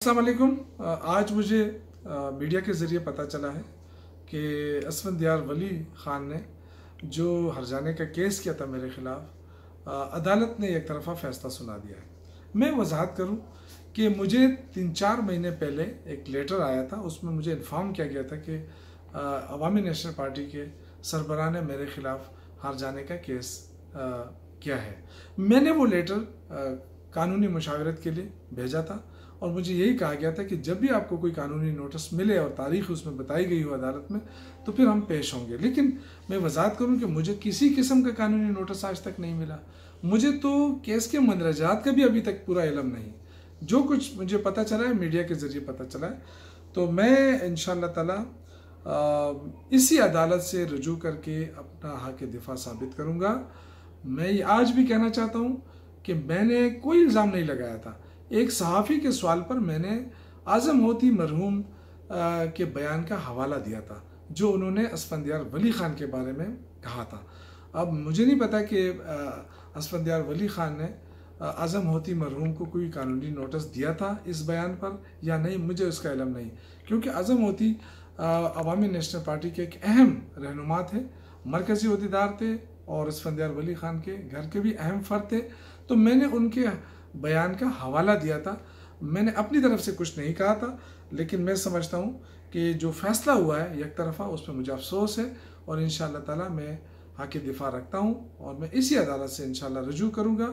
अस्सलाम वालेकुम। आज मुझे मीडिया के ज़रिए पता चला है कि असफंदियार वली ख़ान ने जो हर्जाने का केस किया था मेरे ख़िलाफ़, अदालत ने एक तरफ़ा फ़ैसला सुना दिया है। मैं वजाहत करूं कि मुझे 3-4 महीने पहले एक लेटर आया था, उसमें मुझे इन्फॉर्म किया गया था कि अवामी नेशनल पार्टी के सरबराह ने मेरे ख़िलाफ़ हर्जाने का केस किया है। मैंने वो लेटर कानूनी मुशावरत के लिए भेजा था और मुझे यही कहा गया था कि जब भी आपको कोई कानूनी नोटिस मिले और तारीख उसमें बताई गई हो अदालत में, तो फिर हम पेश होंगे। लेकिन मैं वजाहत करूं कि मुझे किसी किस्म का कानूनी नोटिस आज तक नहीं मिला। मुझे तो केस के मंदरजात का भी अभी तक पूरा इल्म नहीं। जो कुछ मुझे पता चला है मीडिया के ज़रिए पता चला है, तो मैं इंशाअल्लाह ताला इसी अदालत से रुजू करके अपना हक दिफा साबित करूँगा। मैं आज भी कहना चाहता हूँ कि मैंने कोई इल्ज़ाम नहीं लगाया था। एक सहाफ़ी के सवाल पर मैंने आज़म होती मरहूम के बयान का हवाला दिया था, जो उन्होंने असफंदियार वली ख़ान के बारे में कहा था। अब मुझे नहीं पता कि असफंदियार वली ख़ान ने आज़म होती मरहूम को कोई कानूनी नोटिस दिया था इस बयान पर या नहीं, मुझे उसका इल्म नहीं। क्योंकि आज़म होती अवामी नेशनल पार्टी के एक अहम रहनुमा थे, मरकज़ी अहदेदार थे और असफंदियार वली ख़ान के घर के भी अहम फ़र्द थे। तो मैंने उनके बयान का हवाला दिया था, मैंने अपनी तरफ से कुछ नहीं कहा था। लेकिन मैं समझता हूँ कि जो फ़ैसला हुआ है एक तरफ़ा, उस पर मुझे अफसोस है और इंशाअल्लाह ताला मैं हक़ दिफा रखता हूँ और मैं इसी अदालत से इंशाअल्लाह रुजू करूँगा।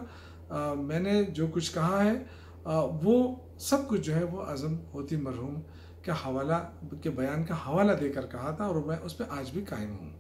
मैंने जो कुछ कहा है वो सब कुछ जो है वो आज़म होती मरहूम के हवाला के बयान का हवाला देकर कहा था और मैं उस पर आज भी कायम हूँ।